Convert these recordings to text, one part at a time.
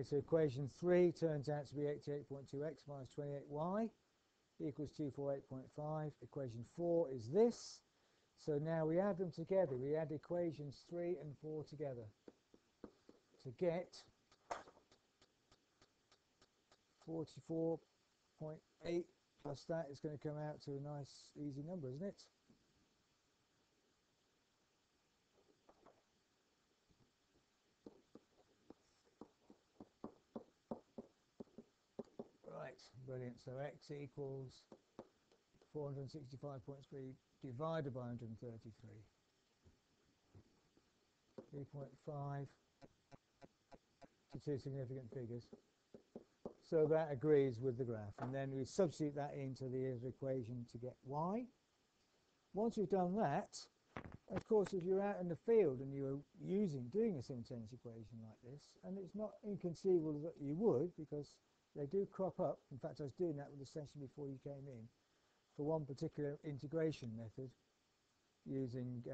Okay, so equation 3 turns out to be 88.2x minus 28y equals 248.5. Equation 4 is this. So now we add them together. We add equations 3 and 4 together to get 44.8 plus that is going to come out to a nice easy number, isn't it? Right, brilliant. So x equals 465.3 divided by 133. 3.5 to two significant figures. So that agrees with the graph. And then we substitute that into the other equation to get y. Once we've done that, of course, if you're out in the field and you're doing a simultaneous equation like this, and it's not inconceivable that you would, because they do crop up. In fact, I was doing that with the session before you came in. For one particular integration method, using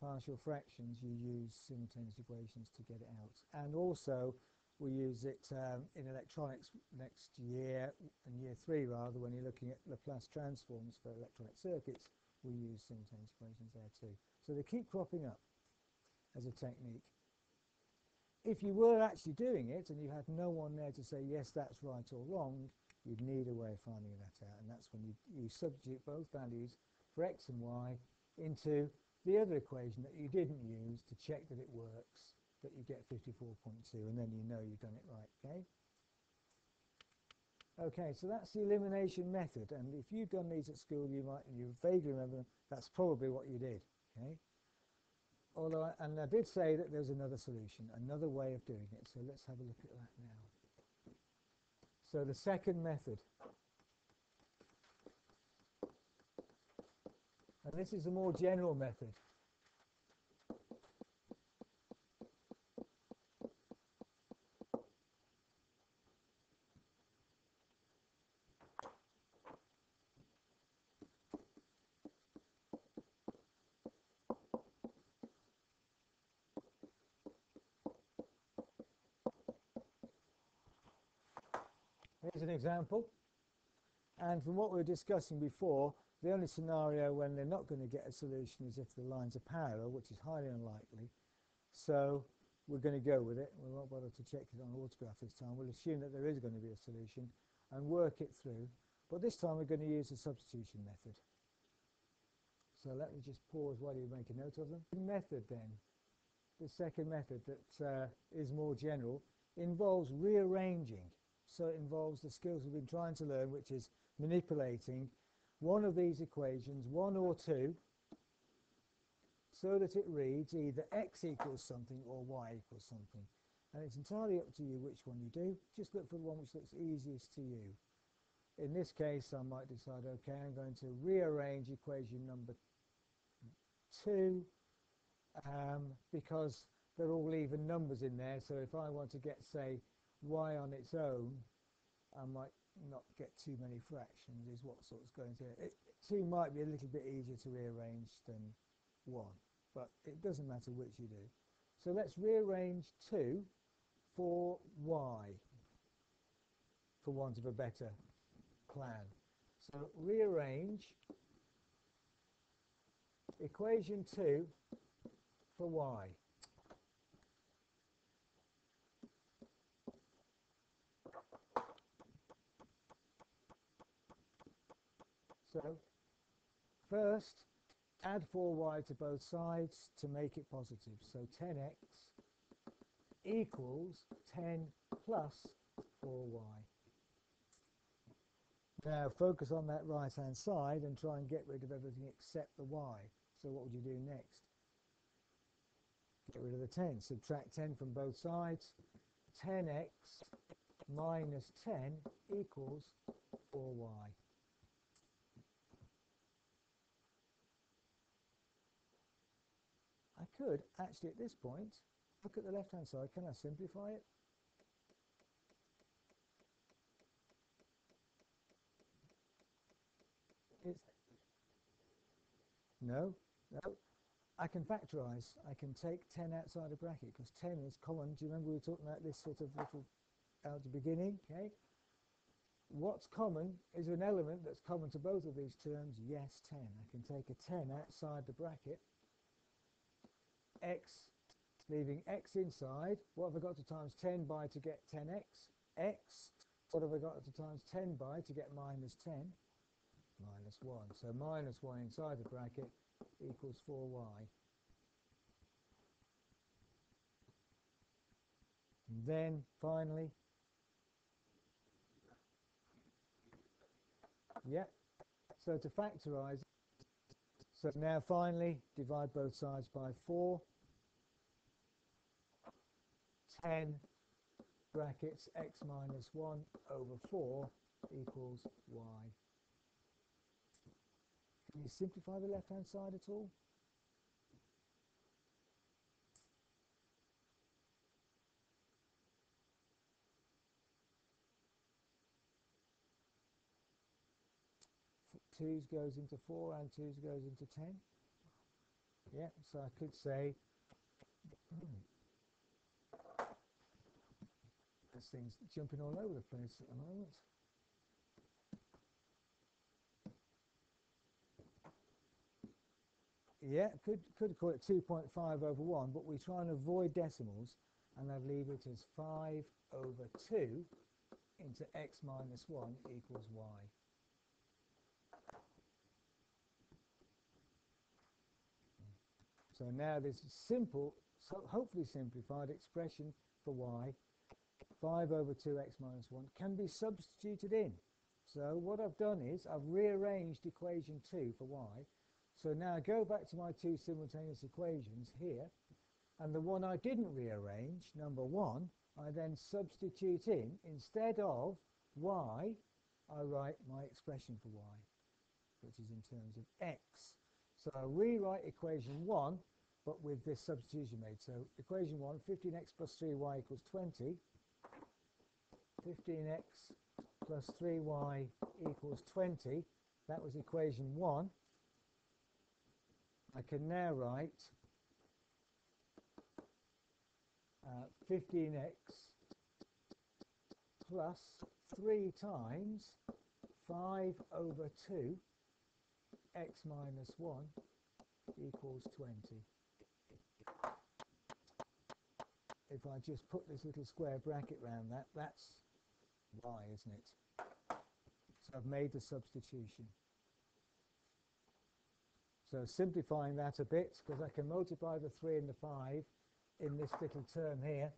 partial fractions, you use simultaneous equations to get it out. And also, we use it in electronics next year, in year 3 rather, when you're looking at Laplace transforms for electronic circuits, we use simultaneous equations there too. So they keep cropping up as a technique. If you were actually doing it and you had no one there to say, yes, that's right or wrong, you'd need a way of finding that out. And that's when you substitute both values for x and y into the other equation that you didn't use to check that it works, that you get 54.2, and then you know you've done it right, okay? Okay, so that's the elimination method, and if you've done these at school, you vaguely remember that's probably what you did, okay? Although, and I did say that there's another solution, another way of doing it, so let's have a look at that now. So the second method, and this is a more general method. Here's an example, and from what we were discussing before, the only scenario when they're not going to get a solution is if the lines are parallel, which is highly unlikely. So we're going to go with it. We won't bother to check it on autograph this time. We'll assume that there is going to be a solution and work it through. But this time we're going to use the substitution method. So let me just pause while you make a note of them. The method then, the second method that is more general, involves rearranging. So it involves the skills we've been trying to learn, which is manipulating one of these equations, 1 or 2, so that it reads either x equals something or y equals something. And it's entirely up to you which one you do. Just look for the one which looks easiest to you. In this case, I might decide, okay, I'm going to rearrange equation number 2 because they're all even numbers in there. So if I want to get, say, y on its own, I might not get too many fractions, is what sort of going to it. 2 might be a little bit easier to rearrange than 1, but it doesn't matter which you do. So let's rearrange 2 for y, for want of a better plan. So rearrange equation 2 for y. So first, add 4y to both sides to make it positive. So 10x equals 10 plus 4y. Now focus on that right hand side and try and get rid of everything except the y. So what would you do next? Get rid of the 10. Subtract 10 from both sides. 10x minus 10 equals 4y. I could actually at this point look at the left hand side. Can I simplify it? No. I can factorise. I can take 10 outside a bracket because 10 is common. Do you remember we were talking about this sort of little at the beginning? Okay. What's common is an element that's common to both of these terms. Yes, 10. I can take a 10 outside the bracket. X, leaving x inside. What have I got to times 10 by to get 10x? X. What have I got to times 10 by to get minus 10? Minus 1. So minus 1 inside the bracket equals 4y. And then finally, so to factorise, so now finally divide both sides by 4. 10 brackets x minus 1 over 4 equals y. Can you simplify the left-hand side at all? Twos goes into 4 and twos goes into 10. Yeah, so I could say this thing's jumping all over the place at the moment. Yeah, could call it 2.5 over 1, but we try and avoid decimals, and I'd leave it as 5 over 2 into x minus 1 equals y. So now this simple, so hopefully simplified expression for y, 5 over 2x minus 1, can be substituted in. So what I've done is I've rearranged equation 2 for y. So now I go back to my two simultaneous equations here, and the one I didn't rearrange, number 1, I then substitute in. Instead of y, I write my expression for y, which is in terms of x. So I rewrite equation 1, but with this substitution made. So equation 1, 15x plus 3y equals 20. 15x plus 3y equals 20. That was equation 1. I can now write 15x plus 3 times 5 over 2 x minus 1 equals 20. If I just put this little square bracket around that, that's y, isn't it? So I've made the substitution. So simplifying that a bit, because I can multiply the 3 and the 5 in this little term here.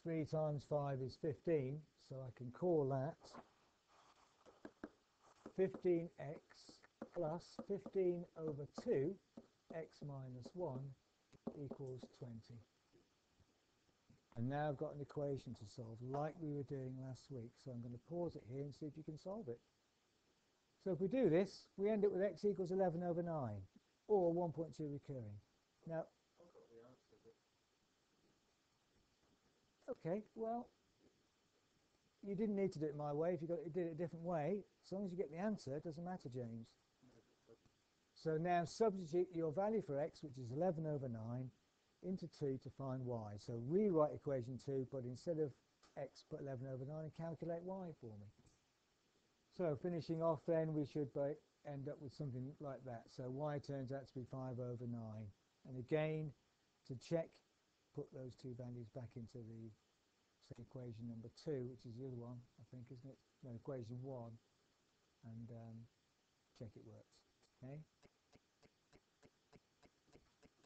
3 times 5 is 15, so I can call that 15x plus 15 over 2 x minus 1 equals 20. And now I've got an equation to solve like we were doing last week, so I'm going to pause it here and see if you can solve it. So if we do this, we end up with x equals 11 over 9, or 1.2 recurring. Now, okay, well, you didn't need to do it my way. If you did it a different way, as long as you get the answer, it doesn't matter, James. So now substitute your value for x, which is 11 over 9, into 2 to find y. So rewrite equation 2, but instead of x, put 11 over 9 and calculate y for me. So finishing off then, we should end up with something like that. So y turns out to be 5 over 9. And again, to check, put those two values back into the equation number 2, which is the other one, I think, isn't it? No, equation 1, and check it works. Okay.